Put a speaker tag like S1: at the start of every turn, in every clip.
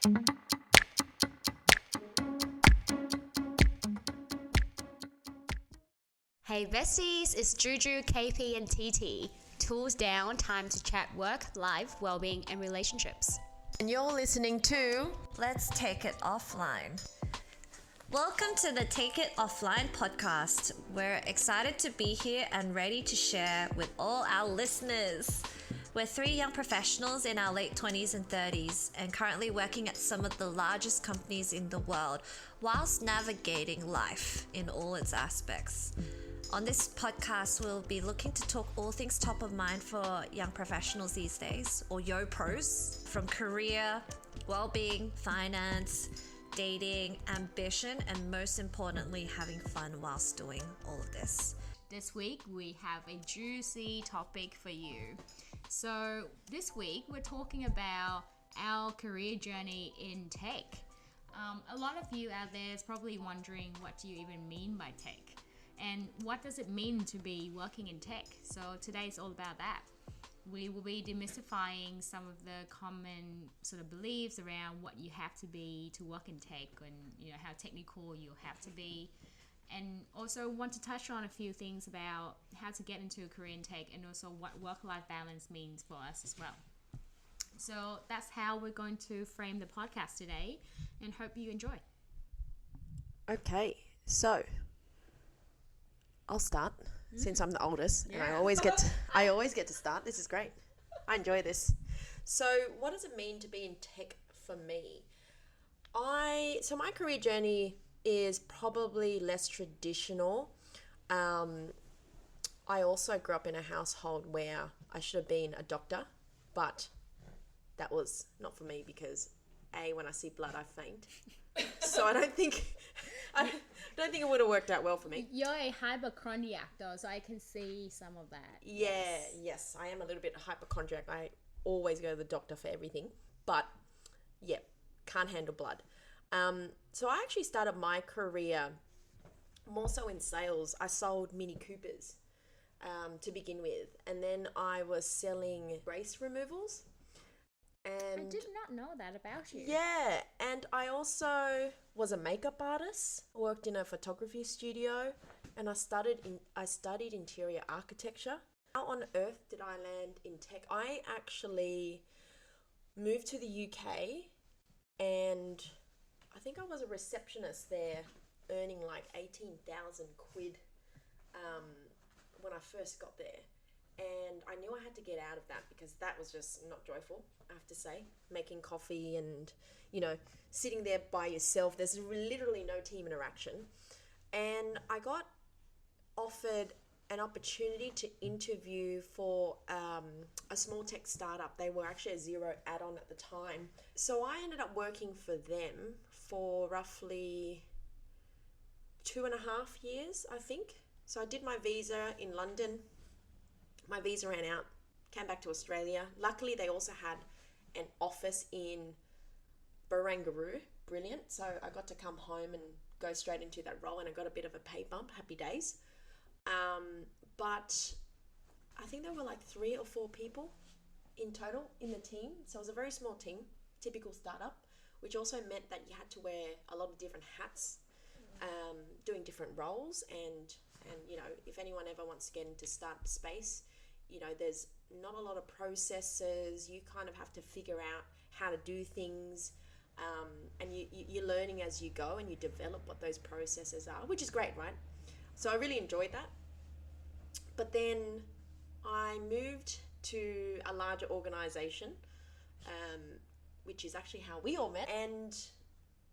S1: Hey besties, it's Juju, KP and TT. Tools down, time to chat work, life, well-being and relationships.
S2: And you're listening to Let's Take It Offline. Welcome to the Take It Offline podcast. We're excited to be here and ready to share with all our listeners. We're three young professionals in our late 20s and 30s and currently working at some of the largest companies in the world whilst navigating life in all its aspects. On this podcast, we'll be looking to talk all things top of mind for young professionals these days, or yo pros, from career, well-being, finance, dating, ambition, and most importantly, having fun whilst doing all of this.
S1: This week, we have a juicy topic for you. So this week, we're talking about our career journey in tech. A lot of you out there is probably wondering, what do you even mean by tech? And what does it mean to be working in tech? So today is all about that. We will be demystifying some of the common sort of beliefs around what you have to be to work in tech, and how technical you have to be. And also want to touch on a few things about how to get into a career in tech, and also what work-life balance means for us as well. So that's how we're going to frame the podcast today, and hope you enjoy.
S3: Okay, so I'll start since I'm the oldest, and I always get to start. This is great. I enjoy this. So, what does it mean to be in tech for me? So my career journey is probably less traditional. I also grew up in a household where I should have been a doctor, but that was not for me because when I see blood, I faint. So I don't think it would have worked out well for me.
S1: You're a hypochondriac though, so I can see some of that.
S3: Yes, I am a little bit hypochondriac. I always go to the doctor for everything, but can't handle blood. So I actually started my career more so in sales. I sold Mini Coopers to begin with, and then I was selling brace removals. And
S1: I did not know that about you.
S3: Yeah, and I also was a makeup artist. I worked in a photography studio, and I studied interior architecture. How on earth did I land in tech? I actually moved to the UK, and I think I was a receptionist there, earning like 18,000 quid when I first got there. And I knew I had to get out of that because that was just not joyful, I have to say. Making coffee and, sitting there by yourself. There's literally no team interaction. And I got offered an opportunity to interview for a small tech startup. They were actually a zero add-on at the time. So I ended up working for them for roughly 2.5 years, I think. So I did my visa in London. My visa ran out, came back to Australia. Luckily, they also had an office in Barangaroo. Brilliant. So I got to come home and go straight into that role, and I got a bit of a pay bump. Happy days. But I think there were like 3 or 4 people in total in the team. So it was a very small team, typical startup, which also meant that you had to wear a lot of different hats, doing different roles. And if anyone ever wants to get into startup space, there's not a lot of processes. You kind of have to figure out how to do things, and you're learning as you go, and you develop what those processes are, which is great, right? So I really enjoyed that. But then I moved to a larger organization, which is actually how we all met, and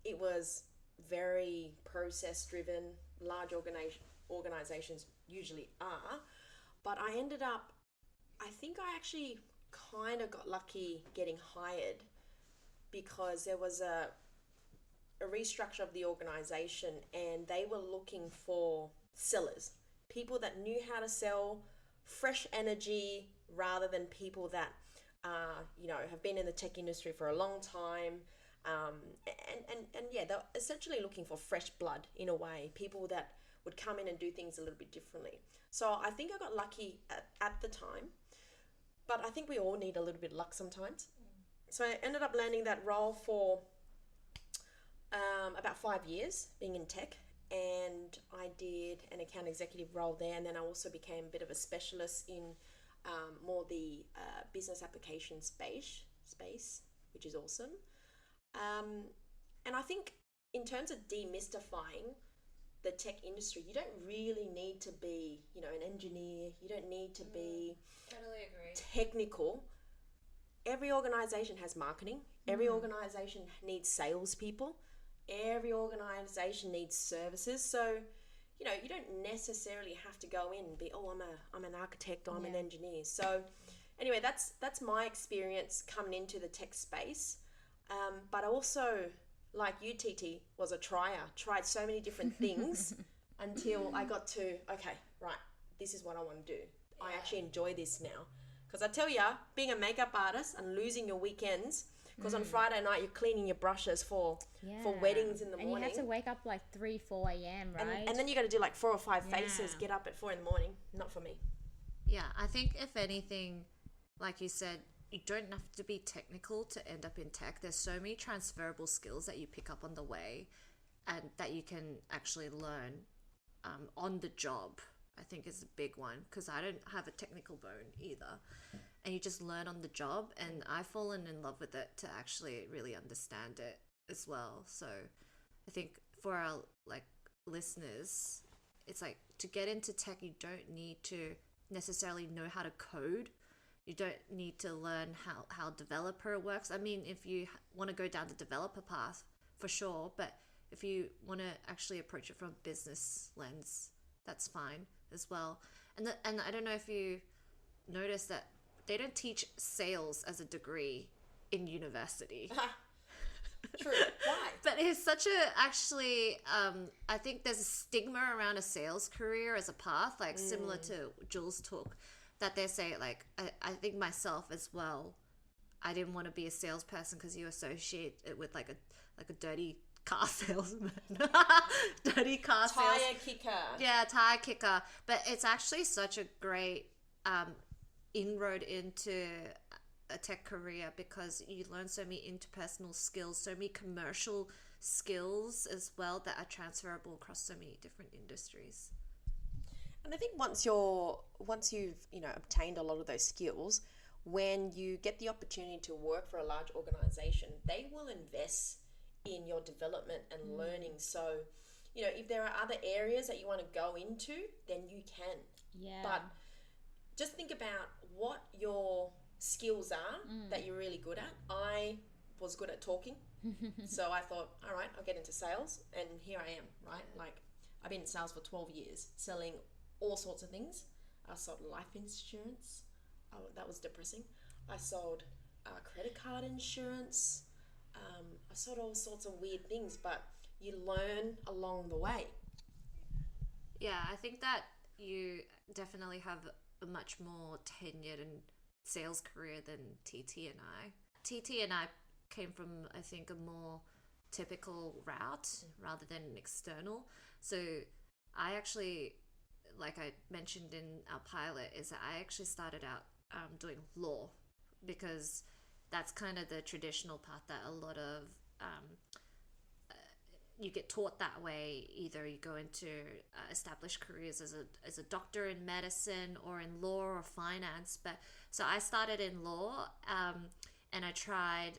S3: it was very process-driven. Large organizations usually are, but I ended up, I think I actually kind of got lucky getting hired because there was a restructure of the organization, and they were looking for sellers, people that knew how to sell, fresh energy, rather than people that have been in the tech industry for a long time. They're essentially looking for fresh blood in a way, people that would come in and do things a little bit differently. So I think I got lucky at the time, but I think we all need a little bit of luck sometimes. So I ended up landing that role for about 5 years being in tech, and I did an account executive role there, and then I also became a bit of a specialist in more the business application space, which is awesome. And I think in terms of demystifying the tech industry, you don't really need to be, you know, an engineer. You don't need to be
S2: Totally agree.
S3: technical. Every organization has marketing. Every organization needs salespeople. Every organization needs services. So, you know, you don't necessarily have to go in and be, oh, I'm an architect, or I'm an engineer. So, anyway, that's my experience coming into the tech space. But also, like you, TT, was a tried so many different things until I got to, okay, right, this is what I want to do. I actually enjoy this now. Because I tell you, being a makeup artist and losing your weekends, because on Friday night you're cleaning your brushes for weddings in the morning.
S1: And you have to wake up like 3-4 a.m, right?
S3: And then you got to do like 4 or 5 faces, get up at 4 in the morning. Not for me.
S2: Yeah, I think if anything, like you said, you don't have to be technical to end up in tech. There's so many transferable skills that you pick up on the way and that you can actually learn on the job, I think is a big one, because I don't have a technical bone either. And you just learn on the job, and I've fallen in love with it to actually really understand it as well. So I think for our like listeners, it's like to get into tech, you don't need to necessarily know how to code. You don't need to learn how developer works. I mean, if you want to go down the developer path, for sure. But if you want to actually approach it from a business lens, that's fine as well. And I don't know if you notice that they don't teach sales as a degree in university.
S3: True. Why?
S2: But it's such a, actually, I think there's a stigma around a sales career as a path, like similar to Jules' talk, that they say, like, I think myself as well, I didn't want to be a salesperson because you associate it with like a dirty car salesman. Dirty car
S3: Tire kicker.
S2: Yeah, tire kicker. But it's actually such a great inroad into a tech career, because you learn so many interpersonal skills, so many commercial skills as well that are transferable across so many different industries.
S3: And I think once you've, you know, obtained a lot of those skills, when you get the opportunity to work for a large organization, they will invest in your development and learning. So, you know, if there are other areas that you want to go into, then you can.
S1: Yeah.
S3: But just think about what your skills are that you're really good at. I was good at talking. So I thought, all right, I'll get into sales, and here I am, right? Like, I've been in sales for 12 years, selling all sorts of things. I sold life insurance. Oh, that was depressing. I sold credit card insurance. I sold all sorts of weird things, but you learn along the way.
S2: Yeah, I think that you definitely have a much more tenured and sales career than TT and I. TT and I came from, I think, a more typical route rather than an external. So I actually, like I mentioned in our pilot, is that I actually started out doing law, because that's kind of the traditional path that a lot of you get taught that way. Either you go into established careers as a doctor in medicine or in law or finance. But so I started in law, and I tried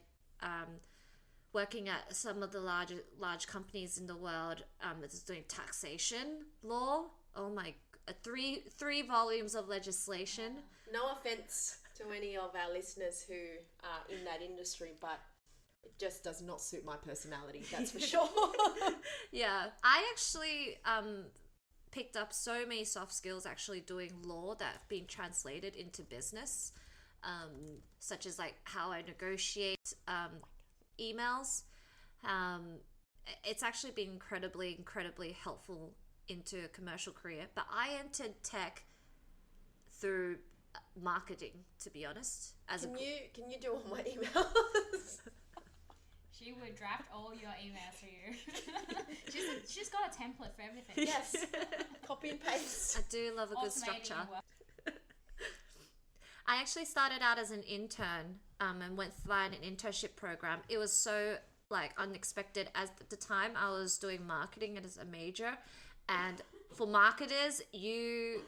S2: working at some of the large companies in the world that's doing taxation law. Oh my, 3 volumes of legislation.
S3: No offense to any of our listeners who are in that industry, but it just does not suit my personality, that's for sure.
S2: Yeah, I actually picked up so many soft skills actually doing law that have been translated into business, such as like how I negotiate emails. It's actually been incredibly helpful into a commercial career. But I entered tech through marketing, to be honest.
S3: Can you do all my emails?
S1: She would draft all your emails for you. she's got a template for everything.
S3: Yes. Copy and paste.
S2: I do love a good
S1: Automating
S2: structure.
S1: your work.
S2: I actually started out as an intern and went through an internship program. It was so like unexpected. At the time I was doing marketing as a major, and for marketers you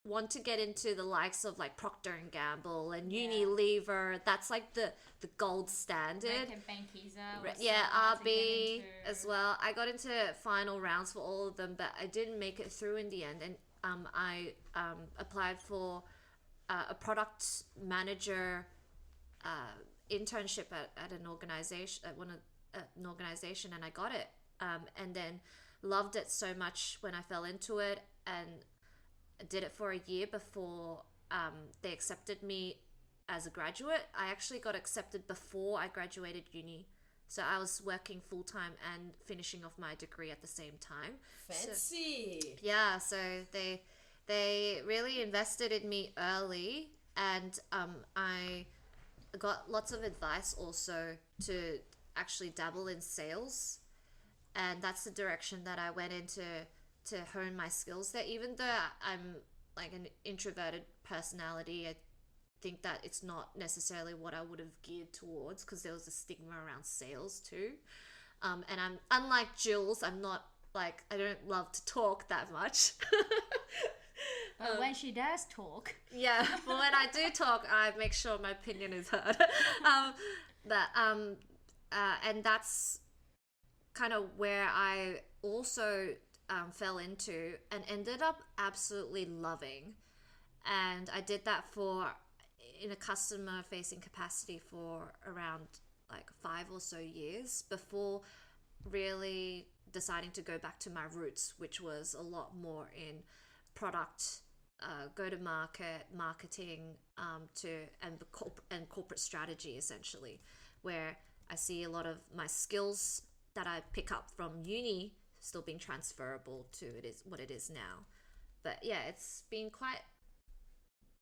S2: want to get into the likes of like Procter and Gamble and Unilever. That's like the gold standard. Yeah, RB as well. I got into final rounds for all of them, but I didn't make it through in the end. And I applied for a product manager internship at an organization, an organization, and I got it. And then loved it so much when I fell into it, and did it for a year before they accepted me as a graduate. I actually got accepted before I graduated uni. So I was working full-time and finishing off my degree at the same time.
S3: Fancy.
S2: So, yeah, so they really invested in me early, and I got lots of advice also to actually dabble in sales. And that's the direction that I went into to hone my skills there. Even though I'm like an introverted personality, I think that it's not necessarily what I would have geared towards, because there was a stigma around sales too. And I'm unlike Jules, I'm not like, I don't love to talk that much.
S1: But when she does talk,
S2: yeah, but when I do talk, I make sure my opinion is heard. And that's kind of where I also fell into and ended up absolutely loving. And I did that in a customer facing capacity for around like 5 or so years before really deciding to go back to my roots, which was a lot more in product, go to market, marketing, and corporate strategy, essentially, where I see a lot of my skills that I pick up from uni still being transferable to what it is now. But yeah, it's been quite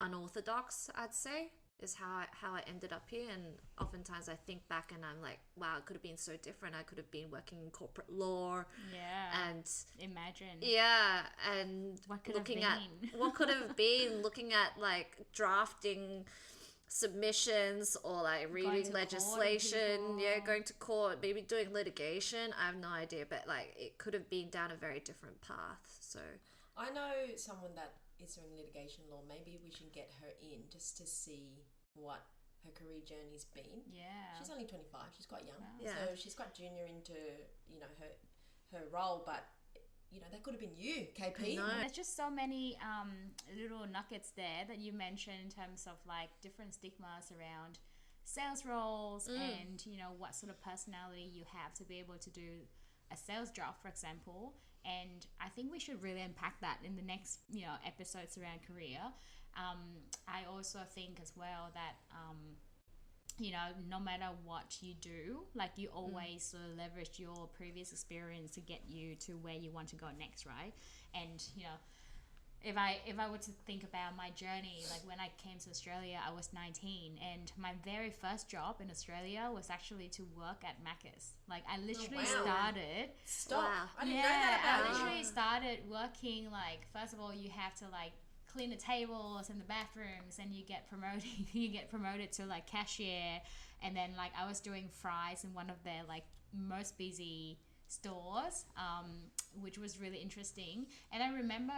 S2: unorthodox, I'd say, is how I ended up here. And oftentimes I think back and I'm like, wow, it could have been so different. I could have been working in corporate law.
S1: Yeah.
S2: And
S1: imagine.
S2: Yeah, and
S1: what could
S2: looking
S1: have
S2: at
S1: been.
S2: what could have been, looking at like drafting submissions or like reading legislation, going to court, maybe doing litigation. I have no idea, but like it could have been down a very different path. So
S3: I know someone that is doing litigation law. Maybe we should get her in just to see what her career journey's been.
S1: Yeah.
S3: She's only 25. She's quite young.
S2: Wow. Yeah.
S3: So she's quite junior into, her role, but that could have been you, KP.
S2: No.
S1: There's just so many little nuggets there that you mentioned in terms of like different stigmas around sales roles and what sort of personality you have to be able to do a sales job, for example. And I think we should really unpack that in the next episodes around career. I also think as well that no matter what you do, like you always sort of leverage your previous experience to get you to where you want to go next, right? And if I were to think about my journey, like when I came to Australia, I was 19, and my very first job in Australia was actually to work at Macca's. Like I literally started.
S3: Stop!
S2: Wow.
S3: I didn't know that about
S1: I
S3: you.
S1: literally started working. Like first of all, you have to like clean the tables and the bathrooms, and you get promoted. You get promoted to like cashier, and then like I was doing fries in one of their like most busy stores, which was really interesting. And I remember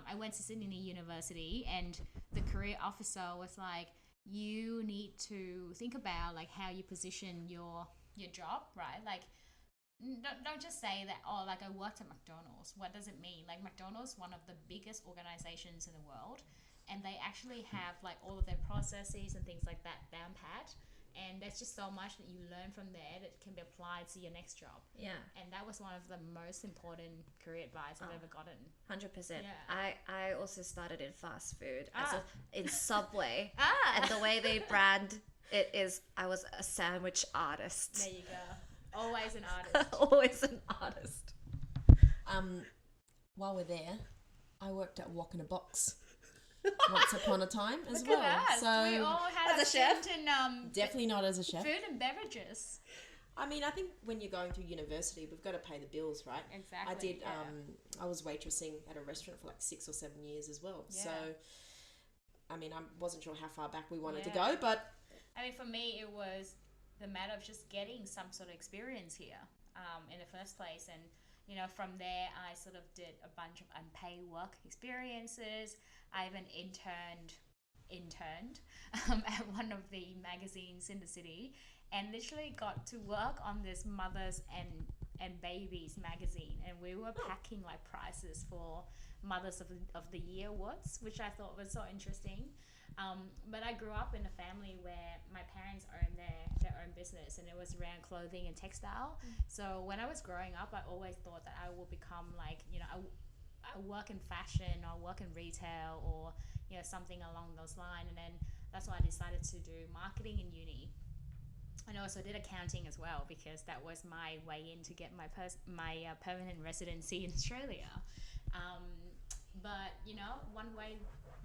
S1: I went to Sydney University, and the career officer was like, you need to think about like how you position your job, right? Like don't just say that, oh, like I worked at McDonald's. What does it mean? Like McDonald's, one of the biggest organizations in the world, and they actually have like all of their processes and things like that down pat. And there's just so much that you learn from there that can be applied to your next job.
S2: Yeah.
S1: And that was one of the most important career advice I've ever gotten.
S2: 100%.
S1: Yeah.
S2: I also started in fast food in Subway.
S1: Ah.
S2: And the way they brand it is, I was a sandwich artist.
S1: There you go. Always an artist.
S2: Always an artist.
S3: While we're there, I worked at Walk in a Box once upon a time as
S1: Look
S3: well.
S1: at that.
S3: So
S1: We all had
S2: As a chef?
S1: stint in
S3: definitely not as a chef.
S1: food and beverages.
S3: I mean, I think when you're going through university, we've got to pay the bills, right?
S1: Exactly.
S3: I did.
S1: yeah.
S3: I was waitressing at a restaurant for like 6 or 7 years as well.
S1: Yeah.
S3: So, I mean, I wasn't sure how far back we wanted to
S1: Yeah.
S3: go, but
S1: I mean, for me, it was the matter of just getting some sort of experience here in the first place. And from there I sort of did a bunch of unpaid work experiences. I even interned at one of the magazines in the city, and literally got to work on this mothers and babies magazine, and we were packing like prizes for mothers of the year awards, which I thought was so interesting. But I grew up in a family where my parents owned their own business, and it was around clothing and textile. So when I was growing up, I always thought that I will become like, I work in fashion or work in retail or something along those lines. And then that's why I decided to do marketing in uni. And I also did accounting as well, because that was my way in to get my permanent residency in Australia. But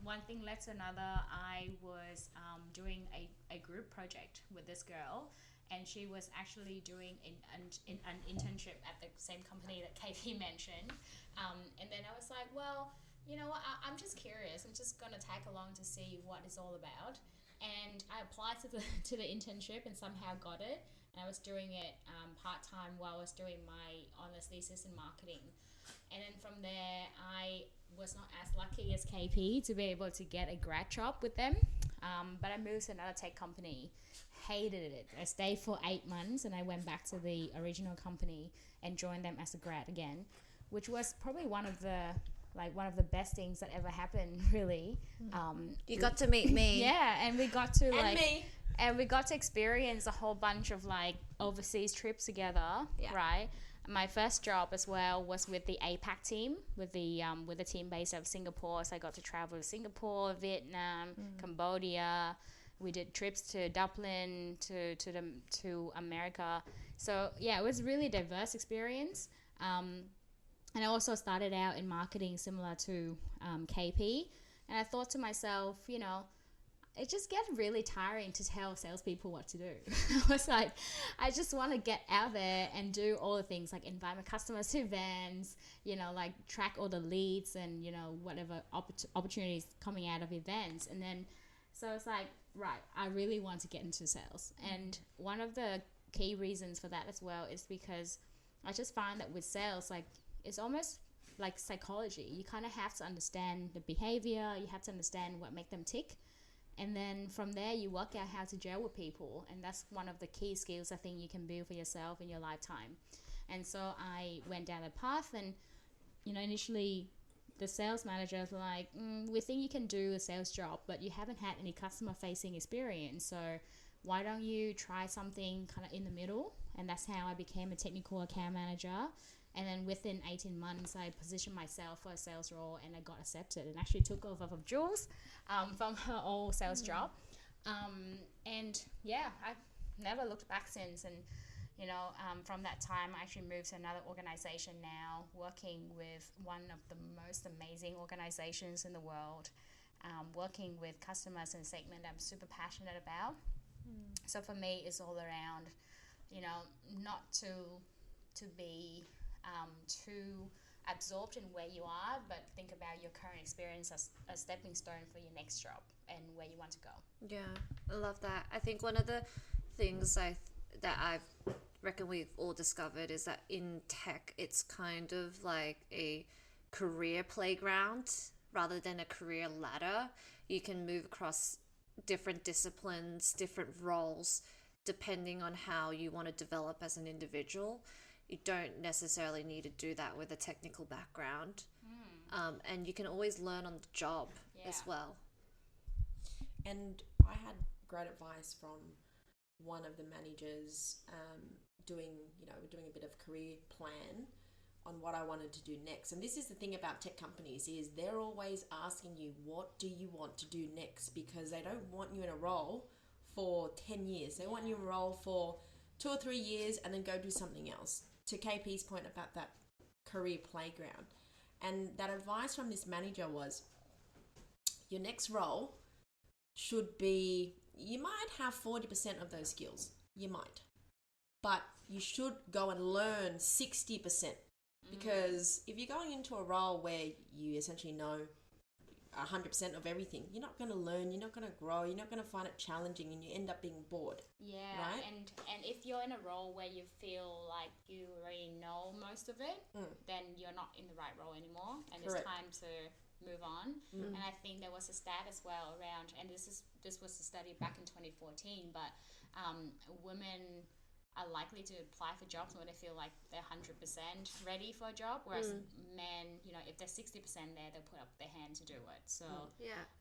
S1: one thing led to another. I was doing a group project with this girl, and she was actually doing an internship at the same company that KP mentioned. And then I was like, well, you know what, I'm just curious. I'm just going to tag along to see what it's all about. And I applied to the internship and somehow got it. And I was doing it part-time while I was doing my honours thesis in marketing. And then from there, I was not as lucky as KP to be able to get a grad job with them. But I moved to another tech company. Hated it. I stayed for 8 months, and I went back to the original company and joined them as a grad again, which was probably one of the best things that ever happened, really.
S2: You got to meet me.
S1: Yeah, and we got to and we got to experience a whole bunch of like overseas trips together, right? My first job as well was with the APAC team, with the team based out of Singapore. So I got to travel to Singapore, Vietnam, Cambodia. We did trips to Dublin, to America. So yeah, it was a really diverse experience. And I also started out in marketing similar to KP. And I thought to myself, it just gets really tiring to tell salespeople what to do. I was like, I just want to get out there and do all the things, like invite my customers to events, like track all the leads and, whatever opportunities coming out of events. And then, so it's like, right, I really want to get into sales. And one of the key reasons for that as well is because I just find that with sales, like, it's almost like psychology. You kind of have to understand the behavior. You have to understand what make them tick. And then from there, you work out how to gel with people. And that's one of the key skills I think you can build for yourself in your lifetime. And so I went down that path, and, initially the sales managers were like, we think you can do a sales job, but you haven't had any customer facing experience. So why don't you try something kind of in the middle? And that's how I became a technical account manager. And then within 18 months, I positioned myself for a sales role, and I got accepted and actually took over from Jules from her old sales job. And yeah, I've never looked back since. And, from that time, I actually moved to another organization now, working with one of the most amazing organizations in the world, working with customers in a segment I'm super passionate about. So for me, it's all around, not to be too absorbed in where you are, but think about your current experience as a stepping stone for your next job and where you want to go.
S2: Yeah, I love that. I think one of the things that I reckon we've all discovered is that in tech, it's kind of like a career playground rather than a career ladder. You can move across different disciplines, different roles, depending on how you want to develop as an individual. You don't necessarily need to do that with a technical background. And you can always learn on the job as well.
S3: And I had great advice from one of the managers doing a bit of career plan on what I wanted to do next. And this is the thing about tech companies, is they're always asking you, what do you want to do next? Because they don't want you in a role for 10 years. They want you in a role for 2 or 3 years and then go do something else. To KP's point about that career playground. And that advice from this manager was, your next role should be, you might have 40% of those skills. You might. But you should go and learn 60%. Because if you're going into a role where you essentially know 100% of everything, you're not going to learn, you're not going to grow, you're not going to find it challenging, and you end up being bored.
S1: Yeah,
S3: right?
S1: and if you're in a role where you feel like you already know most of it, then you're not in the right role anymore, and
S3: Correct.
S1: it's time to move on. And I think there was a stat as well around, and this was a study back in 2014, but women are likely to apply for jobs when they feel like they're 100% ready for a job, whereas men, if they're 60% there, they'll put up their hand to do it. So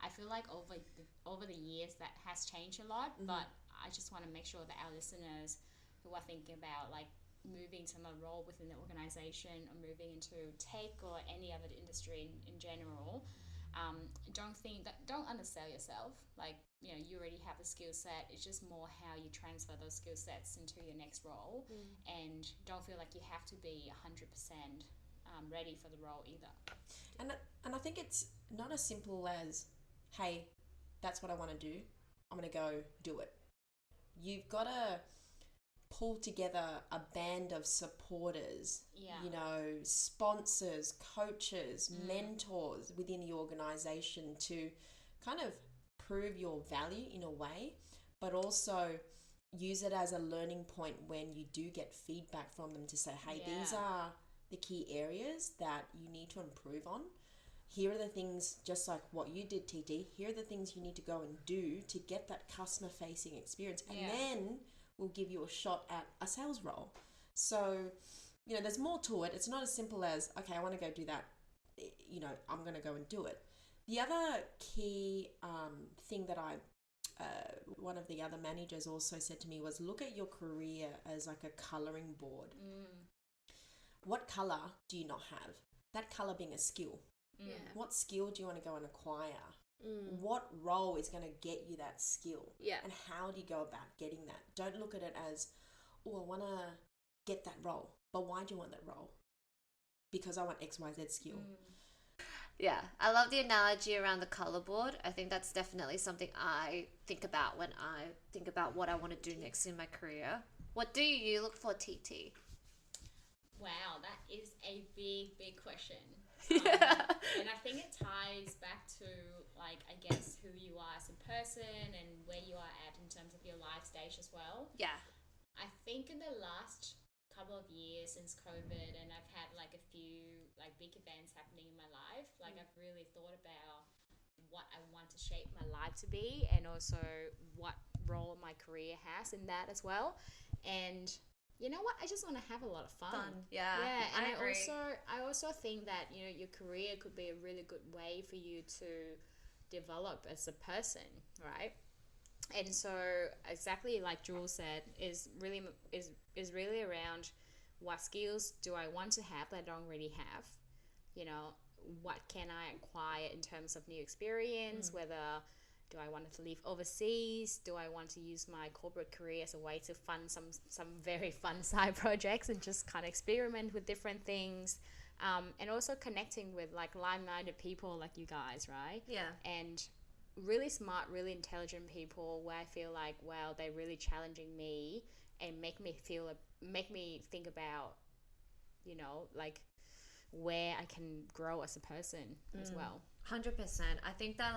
S1: I feel like over the years that has changed a lot, but I just want to make sure that our listeners who are thinking about like moving to another role within the organization or moving into tech or any other industry in general, don't undersell yourself. Like, you already have a skill set. It's just more how you transfer those skill sets into your next role, and don't feel like you have to be 100% ready for the role either.
S3: And I think it's not as simple as, hey, that's what I want to do, I'm going to go do it. You've got to pull together a band of supporters, sponsors, coaches, mentors within the organization to kind of prove your value in a way, but also use it as a learning point when you do get feedback from them to say, hey, these are the key areas that you need to improve on. Here are the things, just like what you did, TT, here are the things you need to go and do to get that customer facing experience. And then we'll give you a shot at a sales role. So, there's more to it. It's not as simple as, okay, I want to go do that. I'm going to go and do it. The other key thing that one of the other managers also said to me was, look at your career as like a colouring board. What colour do you not have? That colour being a skill.
S2: Yeah.
S3: What skill do you want to go and acquire? What role is going to get you that skill?
S2: Yeah.
S3: And how do you go about getting that? Don't look at it as, oh, I want to get that role. But why do you want that role? Because I want XYZ skill.
S2: Yeah, I love the analogy around the color board. I think that's definitely something I think about when I think about what I want to do next in my career. What do you look for, TT?
S1: Wow, that is a big, big question.
S2: Yeah.
S1: And I think it ties back to, like, I guess, who you are as a person and where you are at in terms of your life stage as well.
S2: Yeah.
S1: I think in the last couple of years since COVID, and I've had like a few like big events happening in my life, like I've really thought about what I want to shape my life to be, and also what role my career has in that as well. And you know what? I just want to have a lot of fun.
S2: Yeah.
S1: Yeah, and
S2: I agree.
S1: I also think that your career could be a really good way for you to develop as a person, right? And so exactly like Jules said, is really around what skills do I want to have that I don't already have? What can I acquire in terms of new experience? Whether do I want to live overseas? Do I want to use my corporate career as a way to fund some very fun side projects and just kind of experiment with different things? And also connecting with like like-minded people like you guys, right?
S2: Yeah.
S1: And really smart, really intelligent people where I feel like, wow, they're really challenging me and make me think about, like where I can grow as a person as well.
S2: 100%. I think that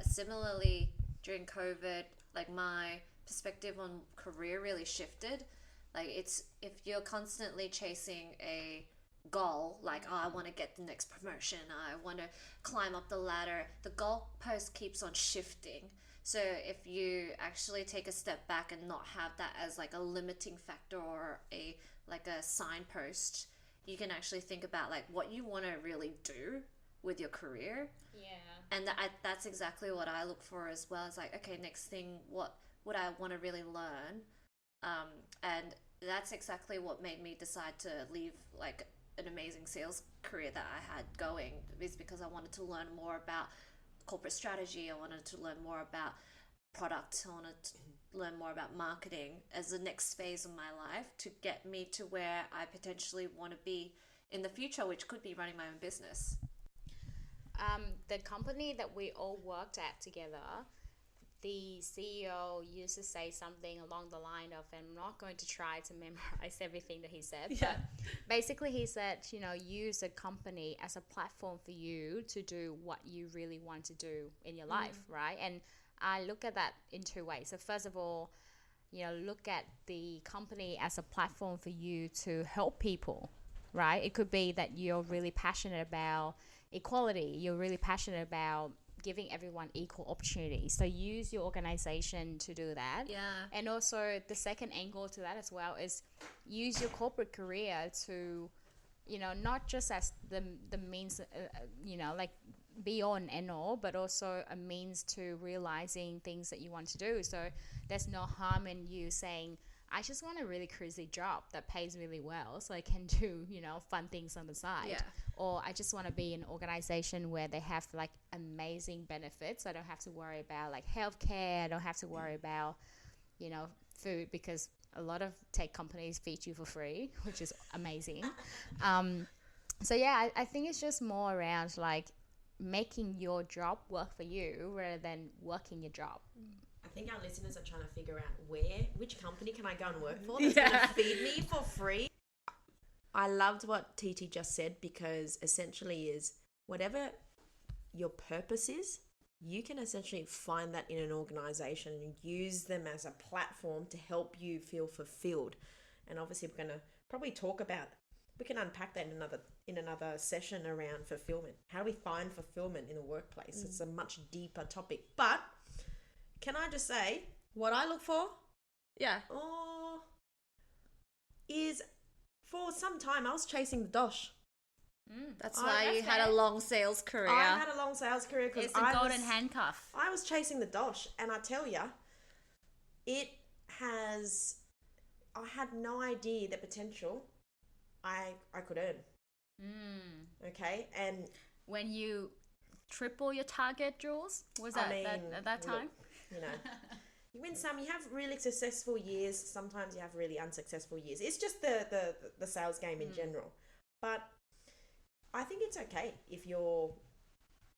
S2: similarly during COVID, like my perspective on career really shifted. Like it's, if you're constantly chasing a goal, like, oh, I want to get the next promotion, I want to climb up the ladder, the goalpost keeps on shifting. So if you actually take a step back and not have that as like a limiting factor or a signpost, you can actually think about like what you want to really do with your career.
S1: Yeah.
S2: And that's exactly what I look for as well. It's like, okay, next thing, what would I want to really learn? And that's exactly what made me decide to leave like an amazing sales career that I had going, is because I wanted to learn more about corporate strategy. I wanted to learn more about product. I wanted to learn more about marketing as the next phase of my life to get me to where I potentially want to be in the future, which could be running my own business.
S1: The company that we all worked at together, the CEO used to say something along the line of, and I'm not going to try to memorize everything that he said, but basically he said, use a company as a platform for you to do what you really want to do in your life, right? And I look at that in two ways. So first of all, look at the company as a platform for you to help people, right? It could be that you're really passionate about equality. You're really passionate about giving everyone equal opportunities. So use your organization to do that.
S2: Yeah.
S1: And also the second angle to that as well is use your corporate career to, not just as the means, like be on and all, but also a means to realizing things that you want to do. So there's no harm in you saying, I just want a really crazy job that pays really well so I can do, fun things on the side.
S2: Yeah.
S1: Or I just want to be in an organization where they have like amazing benefits. I don't have to worry about like healthcare. I don't have to worry about, food, because a lot of tech companies feed you for free, which is amazing. So yeah, I think it's just more around like making your job work for you rather than working your job.
S3: I think our listeners are trying to figure out which company can I go and work for that's going to feed me for free. I loved what TT just said, because essentially is whatever your purpose is, you can essentially find that in an organization and use them as a platform to help you feel fulfilled. And obviously we're going to probably talk about, we can unpack that in another session around fulfillment. How do we find fulfillment in the workplace? It's a much deeper topic. But can I just say what I look for?
S2: Yeah.
S3: Is for some time I was chasing the dosh.
S2: That's why you had a long sales career.
S3: I had a long sales career because
S1: It's a golden handcuff.
S3: I was chasing the dosh, and I tell you, I had no idea the potential I could earn. Okay, and
S1: when you triple your target, Jules, was that at that time?
S3: Look, you win some, you have really successful years. Sometimes you have really unsuccessful years. It's just the sales game in general. But I think it's okay if you're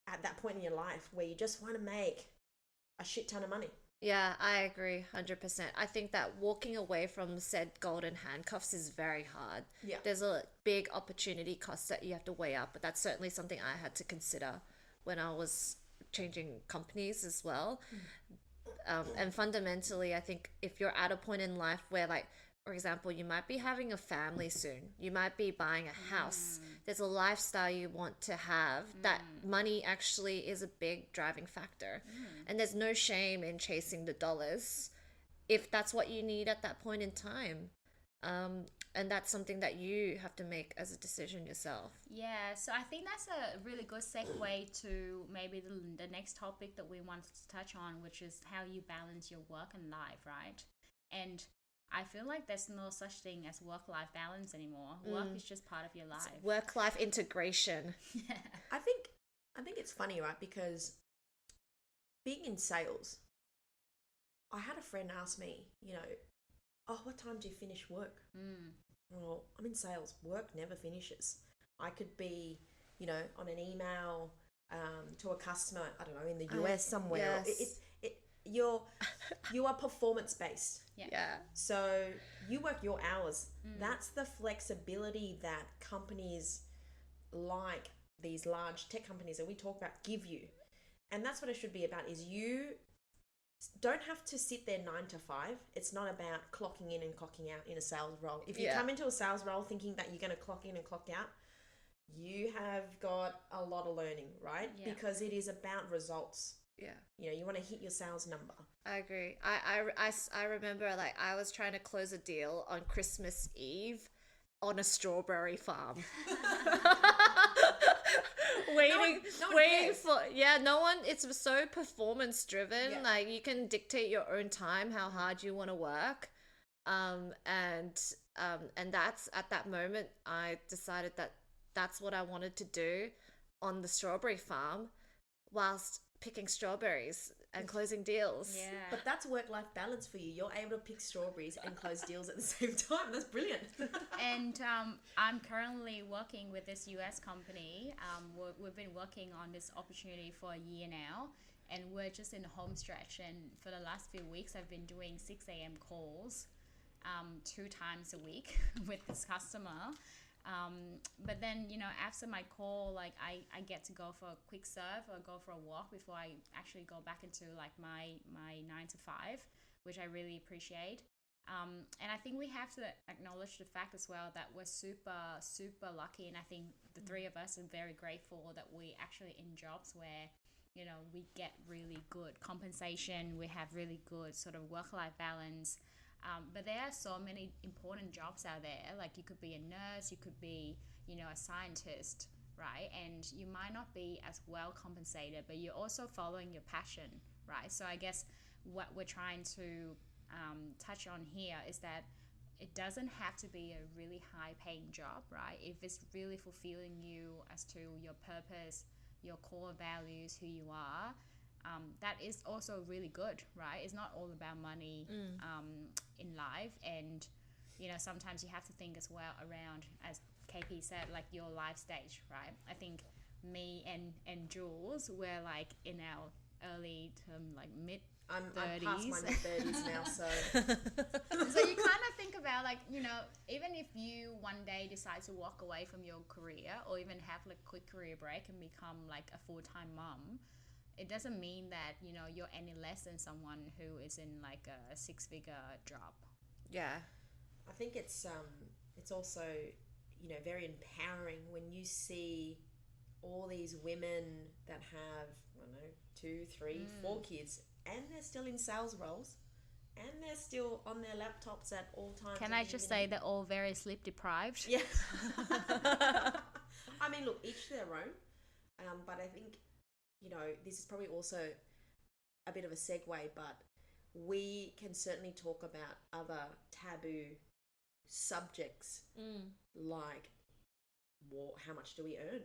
S3: at that point in your life where you just want to make a shit ton of money.
S2: Yeah, I agree 100%. I think that walking away from said golden handcuffs is very hard.
S3: Yeah.
S2: There's a big opportunity cost that you have to weigh up, but that's certainly something I had to consider when I was changing companies as well. And fundamentally, I think if you're at a point in life where, like, for example, you might be having a family soon, you might be buying a house, there's a lifestyle you want to have, that money actually is a big driving factor. And there's no shame in chasing the dollars if that's what you need at that point in time. And that's something that you have to make as a decision yourself.
S1: Yeah, so I think that's a really good segue to maybe the next topic that we wanted to touch on, which is how you balance your work and life, right? And I feel like there's no such thing as work-life balance anymore. Work is just part of your life.
S2: Work-life integration.
S1: Yeah.
S3: I think it's funny, right? Because being in sales, I had a friend ask me, what time do you finish work? Well, I'm in sales. Work never finishes. I could be, on an email to a customer, I don't know, in the US somewhere.
S2: Yes.
S3: You are performance based.
S2: Yeah.
S3: So you work your hours. That's the flexibility that companies like these large tech companies that we talk about give you. And that's what it should be about, is you don't have to sit there 9 to 5. It's not about clocking in and clocking out in a sales role. If you come into a sales role thinking that you're going to clock in and clock out, you have got a lot of learning, right?
S1: Yeah.
S3: Because it is about results.
S2: Yeah.
S3: You want to hit your sales number.
S2: I agree. I remember, like, I was trying to close a deal on Christmas Eve on a strawberry farm. waiting for no one. It's so performance driven.
S3: Yeah.
S2: Like, you can dictate your own time, how hard you want to work, and that's at that moment I decided that that's what I wanted to do on the strawberry farm whilst picking strawberries and closing deals.
S1: Yeah.
S3: But that's work-life balance for you. You're able to pick strawberries and close deals at the same time. That's brilliant.
S1: And I'm currently working with this US company. We've been working on this opportunity for a year now. and we're just in the home stretch. And for the last few weeks, I've been doing 6 a.m. calls 2 times a week with this customer. But then, after my call, like I get to go for a quick serve or go for a walk before I actually go back into like my 9 to 5, which I really appreciate. And I think we have to acknowledge the fact as well that we're super, super lucky. And I think the three of us are very grateful that we actually in jobs where, we get really good compensation. We have really good sort of work-life balance. But there are so many important jobs out there. Like you could be a nurse, you could be, a scientist, right? And you might not be as well compensated, but you're also following your passion, right? So I guess what we're trying to touch on here is that it doesn't have to be a really high paying job, right? If it's really fulfilling you as to your purpose, your core values, who you are, that is also really good, right? It's not all about money in life. And sometimes you have to think as well around, as KP said, like your life stage, right? I think me and Jules were like in our early to like mid
S3: I'm
S1: 30s.
S3: past my mid-30s now, so...
S1: So you kind of think about like, even if you one day decide to walk away from your career or even have like a quick career break and become like a full-time mom, it doesn't mean that, you're any less than someone who is in like a 6-figure job.
S2: Yeah.
S3: I think it's also, very empowering when you see all these women that have, I don't know, 2, 3, 4 kids, and they're still in sales roles, and they're still on their laptops at all times.
S1: Can I just say they're all very sleep deprived?
S3: Yeah. I mean, look, each their own. But I think, this is probably also a bit of a segue, but we can certainly talk about other taboo subjects like how much do we earn?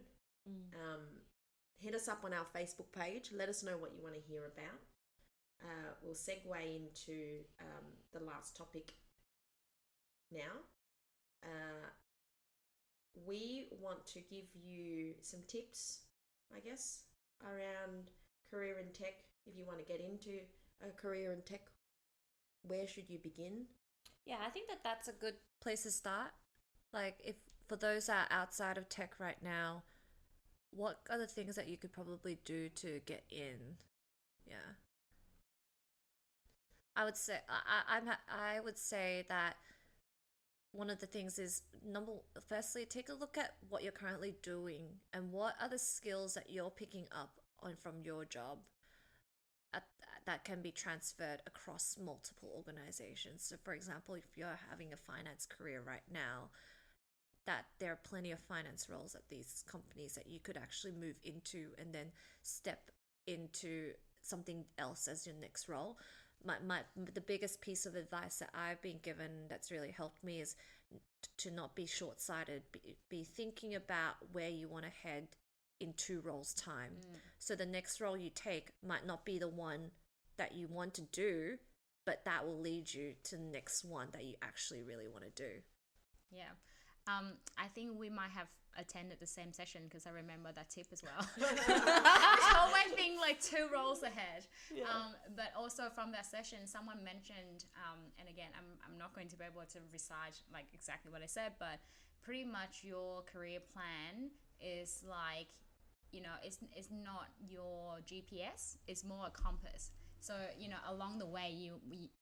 S3: Hit us up on our Facebook page. Let us know what you want to hear about. We'll segue into the last topic now. We want to give you some tips, I guess, around career in tech. If you want to get into a career in tech, where should you begin?
S2: Yeah, I think that's a good place to start. Like, if for those that are outside of tech right now, what are the things that you could probably do to get in? Yeah, I would say I would say that one of the things is firstly, take a look at what you're currently doing and what are the skills that you're picking up on from your job that can be transferred across multiple organizations. So for example, if you're having a finance career right now, that there are plenty of finance roles at these companies that you could actually move into and then step into something else as your next role. The biggest piece of advice that I've been given that's really helped me is to not be short-sighted, be thinking about where you want to head in 2 roles' time. So the next role you take might not be the one that you want to do, but that will lead you to the next one that you actually really want to do.
S1: Yeah. I think we might have attended the same session because I remember that tip as well. Always being like 2 roles ahead. Yeah. But also from that session, someone mentioned, and again, I'm not going to be able to recite like exactly what I said, but pretty much your career plan is like, it's not your GPS, it's more a compass. So, along the way, you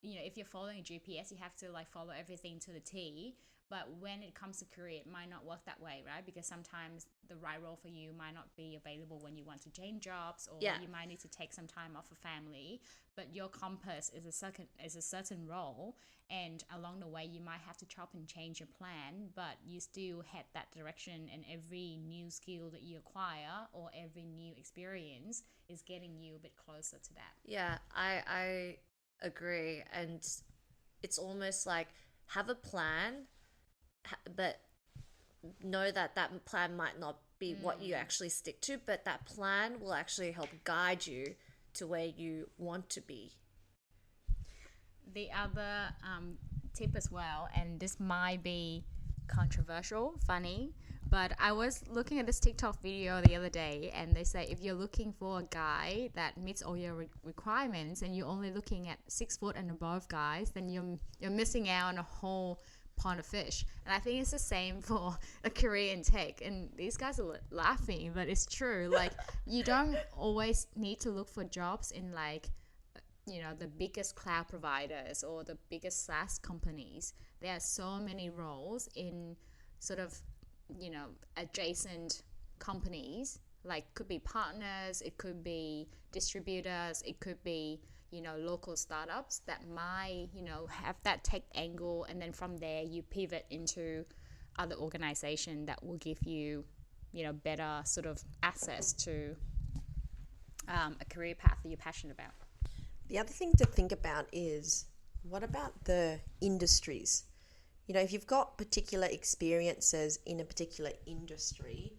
S1: if you're following a GPS, you have to like follow everything to the T. But when it comes to career, it might not work that way, right? Because sometimes the right role for you might not be available when you want to change jobs, or you might need to take some time off of family. But your compass is a certain role, and along the way, you might have to chop and change your plan, but you still head that direction. And every new skill that you acquire or every new experience is getting you a bit closer to that.
S2: Yeah, I agree, and it's almost like have a plan, but know that plan might not be what you actually stick to, but that plan will actually help guide you to where you want to be.
S1: The other tip as well, and this might be controversial, funny, but I was looking at this TikTok video the other day, and they say if you're looking for a guy that meets all your requirements, and you're only looking at 6 foot and above guys, then you're missing out on a whole pond of fish. And I think it's the same for a career in tech. And these guys are laughing, but it's true. Like, you don't always need to look for jobs in like, the biggest cloud providers or the biggest SaaS companies. There are so many roles in sort of, adjacent companies. Like, could be partners, it could be distributors, it could be, local startups that might, have that tech angle. And then from there, you pivot into other organization that will give you, better sort of access to a career path that you're passionate about.
S3: The other thing to think about is, what about the industries? If you've got particular experiences in a particular industry,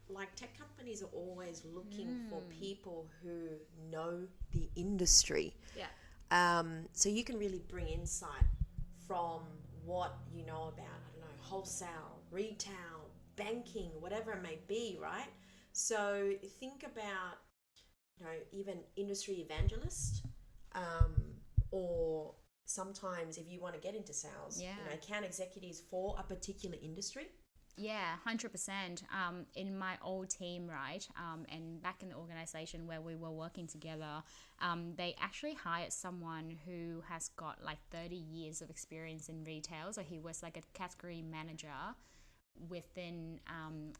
S3: like tech companies are always looking for people who know the industry.
S1: Yeah.
S3: So you can really bring insight from what you know about, I don't know, wholesale, retail, banking, whatever it may be, right? So think about, even industry evangelist, or sometimes if you want to get into sales, account executives for a particular industry.
S1: Yeah, 100%. In my old team, right, and back in the organization where we were working together, they actually hired someone who has got like 30 years of experience in retail. So he was like a category manager within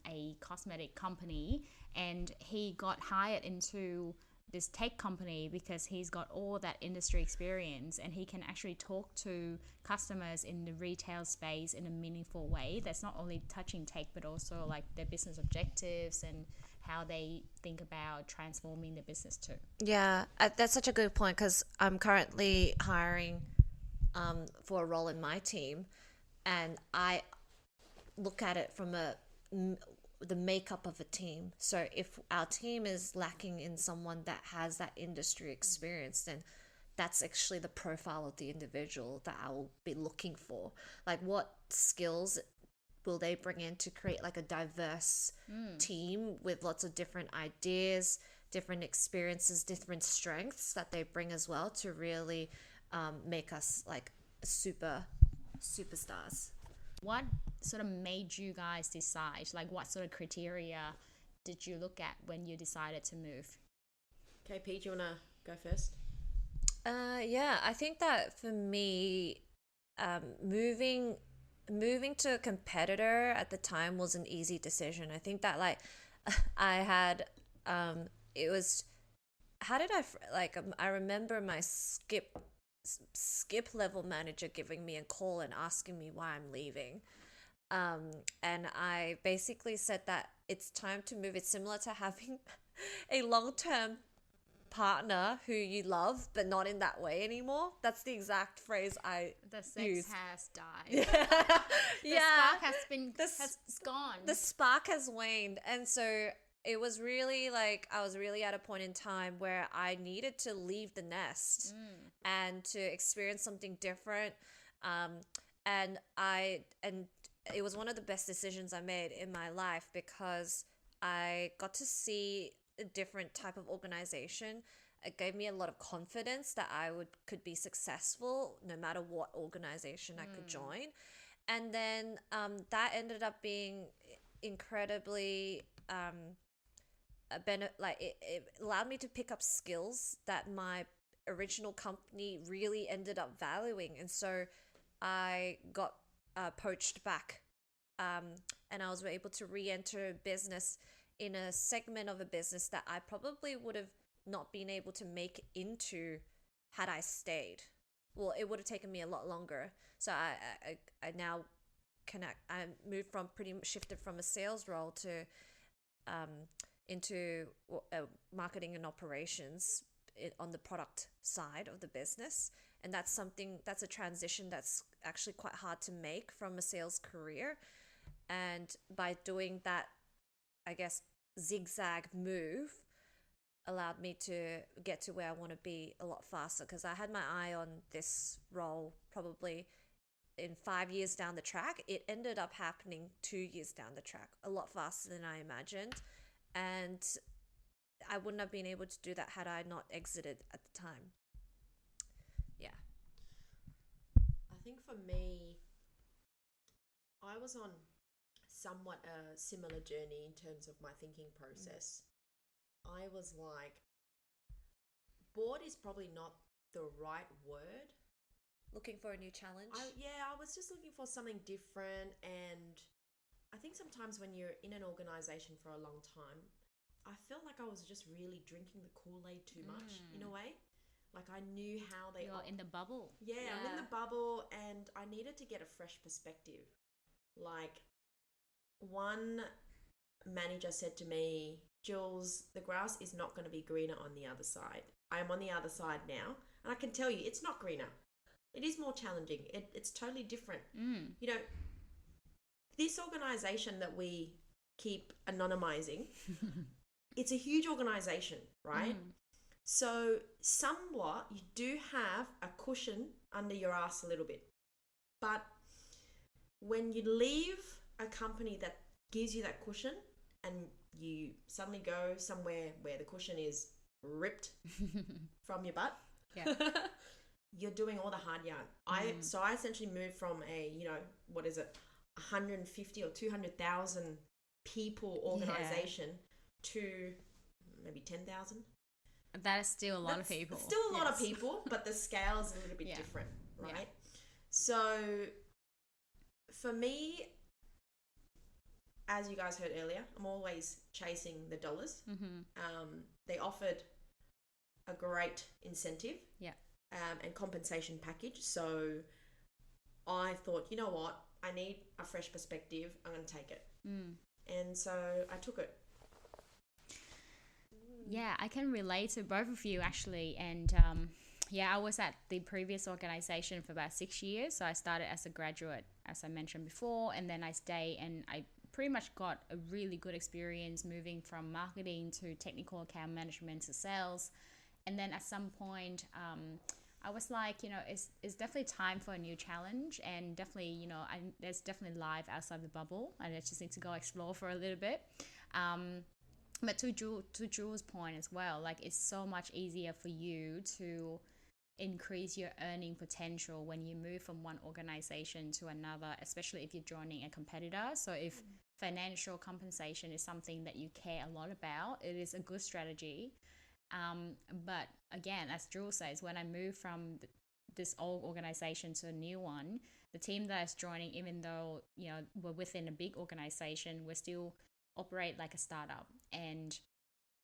S1: a cosmetic company, and he got hired into this tech company because he's got all that industry experience, and he can actually talk to customers in the retail space in a meaningful way that's not only touching tech but also like their business objectives and how they think about transforming the business too.
S2: Yeah, that's such a good point, because I'm currently hiring for a role in my team, and I look at it from the makeup of a team. So if our team is lacking in someone that has that industry experience, then that's actually the profile of the individual that I will be looking for. Like, what skills will they bring in to create like a diverse team with lots of different ideas, different experiences, different strengths that they bring as well to really make us like superstars.
S1: What sort of made you guys decide? Like, what sort of criteria did you look at when you decided to move?
S3: KP, do you want to go first?
S2: Yeah, I think that for me, moving to a competitor at the time was an easy decision. I think that like I had it was, how did I remember my skip level manager giving me a call and asking me why I'm leaving. And I basically said that it's time to move. It's similar to having a long-term partner who you love but not in that way anymore. That's the exact phrase I
S1: The sex
S2: used.
S1: has died.
S2: Yeah.
S1: The spark has gone.
S2: The spark has waned. And so it was really like, I was really at a point in time where I needed to leave the nest and to experience something different. And it was one of the best decisions I made in my life, because I got to see a different type of organization. It gave me a lot of confidence that I could be successful no matter what organization I could join. And then that ended up being incredibly it allowed me to pick up skills that my original company really ended up valuing. And so I got poached back, and I was able to re-enter business in a segment of a business that I probably would have not been able to make into had I stayed. Well, it would have taken me a lot longer. So I now I shifted from a sales role to into marketing and operations on the product side of the business. And that's a transition that's actually quite hard to make from a sales career. And by doing that, I guess, zigzag move allowed me to get to where I want to be a lot faster, because I had my eye on this role probably in 5 years down the track. It ended up happening 2 years down the track, a lot faster than I imagined. And I wouldn't have been able to do that had I not exited at the time. Yeah.
S3: I think for me, I was on somewhat a similar journey in terms of my thinking process. I was like, bored is probably not the right word.
S2: Looking for a new challenge.
S3: I was just looking for something different. And I think sometimes when you're in an organization for a long time, I felt like I was just really drinking the Kool-Aid too much in a way. Like I knew how they...
S1: You're in the bubble.
S3: Yeah, I'm in the bubble and I needed to get a fresh perspective. Like one manager said to me, Jules, the grass is not going to be greener on the other side. I am on the other side now and I can tell you it's not greener. It is more challenging. It's totally different. You know, this organization that we keep anonymizing, it's a huge organization, right? So somewhat you do have a cushion under your ass a little bit. But when you leave a company that gives you that cushion and you suddenly go somewhere where the cushion is ripped from your butt, you're doing all the hard yarn. So I essentially moved from a, 150 or 200,000 people organization to maybe 10,000.
S1: That is still a lot of people.
S3: Still a lot of people, but the scale is a little bit different, right?
S1: Yeah.
S3: So for me, as you guys heard earlier, I'm always chasing the dollars. They offered a great incentive and compensation package. So I thought, you know what? I need a fresh perspective. I'm going to take it. And so I took it.
S1: Yeah, I can relate to both of you actually. And I was at the previous organization for about 6 years. So I started as a graduate, as I mentioned before, and then I stayed and I pretty much got a really good experience moving from marketing to technical account management to sales. And then at some point, I was like, it's definitely time for a new challenge, and definitely, there's definitely life outside the bubble, and I just need to go explore for a little bit. But to Jules' point as well, like it's so much easier for you to increase your earning potential when you move from one organization to another, especially if you're joining a competitor. So if financial compensation is something that you care a lot about, it is a good strategy. But again, as Jules says, when I moved from this old organization to a new one, the team that I was joining, even though, we're within a big organization, we still operate like a startup. And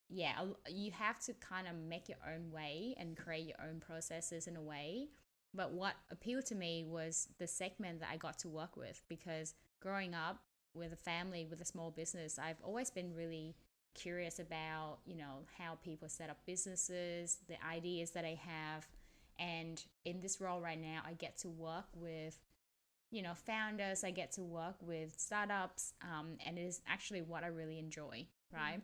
S1: you have to kind of make your own way and create your own processes in a way. But what appealed to me was the segment that I got to work with, because growing up with a family, with a small business, I've always been really curious about, how people set up businesses, the ideas that I have. And in this role right now, I get to work with, founders, I get to work with startups, and it is actually what I really enjoy, right?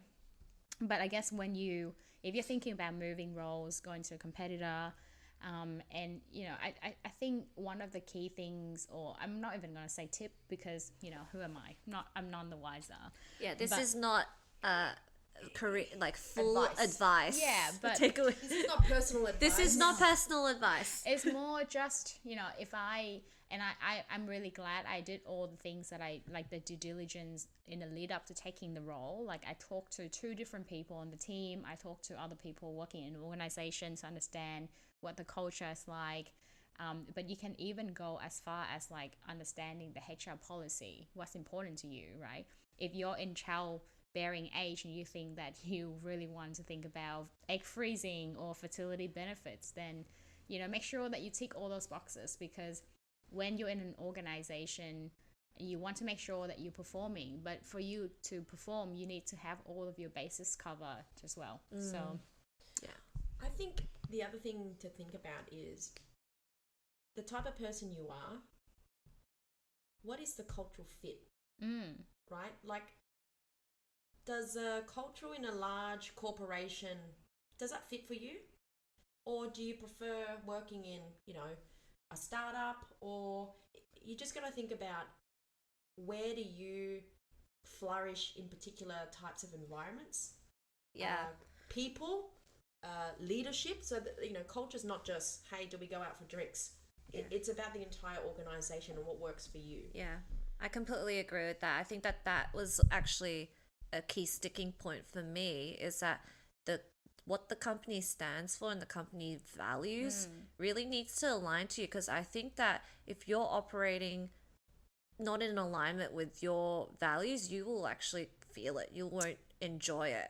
S1: But I guess if you're thinking about moving roles, going to a competitor, and, I think one of the key things, or I'm not even going to say tip because, who am I? I'm none the wiser.
S2: Yeah, this is not career, like full advice.
S1: Yeah, but
S3: this is not personal advice.
S2: This is not personal advice.
S1: It's more just, I'm really glad I did all the things that I, like the due diligence in the lead up to taking the role. Like I talked to 2 different people on the team. I talked to other people working in organizations to understand what the culture is like. But you can even go as far as like understanding the HR policy, what's important to you, right? If you're in childbearing age and you think that you really want to think about egg freezing or fertility benefits, then, make sure that you tick all those boxes, because when you're in an organization, you want to make sure that you're performing. But for you to perform, you need to have all of your bases covered as well. So,
S3: yeah. I think the other thing to think about is the type of person you are. What is the cultural fit? Right? Like, does a culture in a large corporation, does that fit for you? Or do you prefer working in, a startup? Or you just got to think about where do you flourish in particular types of environments.
S2: Yeah.
S3: People, leadership. So that, culture is not just, hey, do we go out for drinks? It's about the entire organization and what works for you.
S2: Yeah, I completely agree with that. I think that was actually a key sticking point for me, is that what the company stands for and the company values really needs to align to you, because I think that if you're operating not in alignment with your values, you will actually feel it. You won't enjoy it.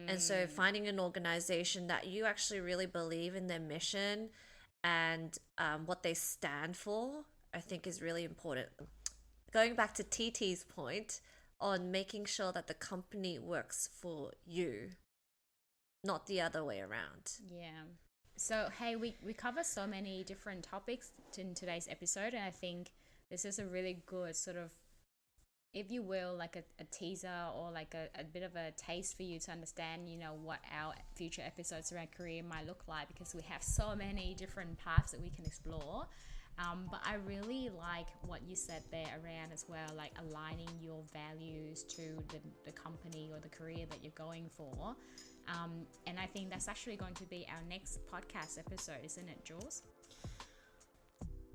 S2: And so finding an organization that you actually really believe in their mission and what they stand for, I think is really important. Going back to TT's point on making sure that the company works for you, not the other way around.
S1: Yeah. So, hey, we cover so many different topics in today's episode, and I think this is a really good sort of, if you will, like a teaser or like a bit of a taste for you to understand, what our future episodes around career might look like, because we have so many different paths that we can explore. But I really like what you said there around as well, like aligning your values to the company or the career that you're going for. And I think that's actually going to be our next podcast episode, isn't it, Jules?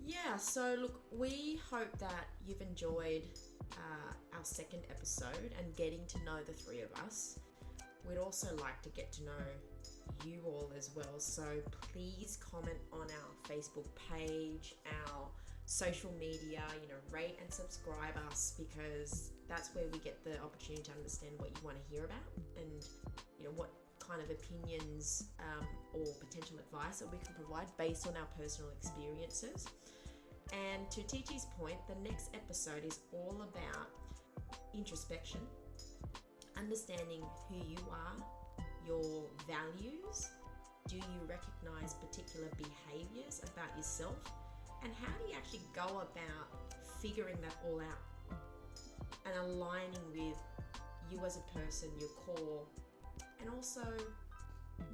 S3: Yeah, so look, we hope that you've enjoyed our second episode and getting to know the three of us. We'd also like to get to know you all as well, so please comment on our Facebook page, our social media, rate and subscribe us, because that's where we get the opportunity to understand what you want to hear about and what kind of opinions or potential advice that we can provide based on our personal experiences. And to TT's point, the next episode is all about introspection, understanding who you are, your values. Do you recognize particular behaviors about yourself? And how do you actually go about figuring that all out and aligning with you as a person, your core, and also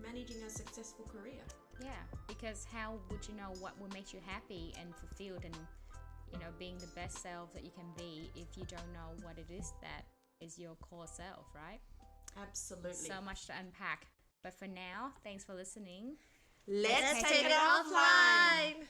S3: managing a successful career?
S1: Yeah, because how would you know what will make you happy and fulfilled and, being the best self that you can be if you don't know what it is that is your core self, right?
S3: Absolutely.
S1: So much to unpack. But for now, thanks for listening.
S3: Let's take it offline.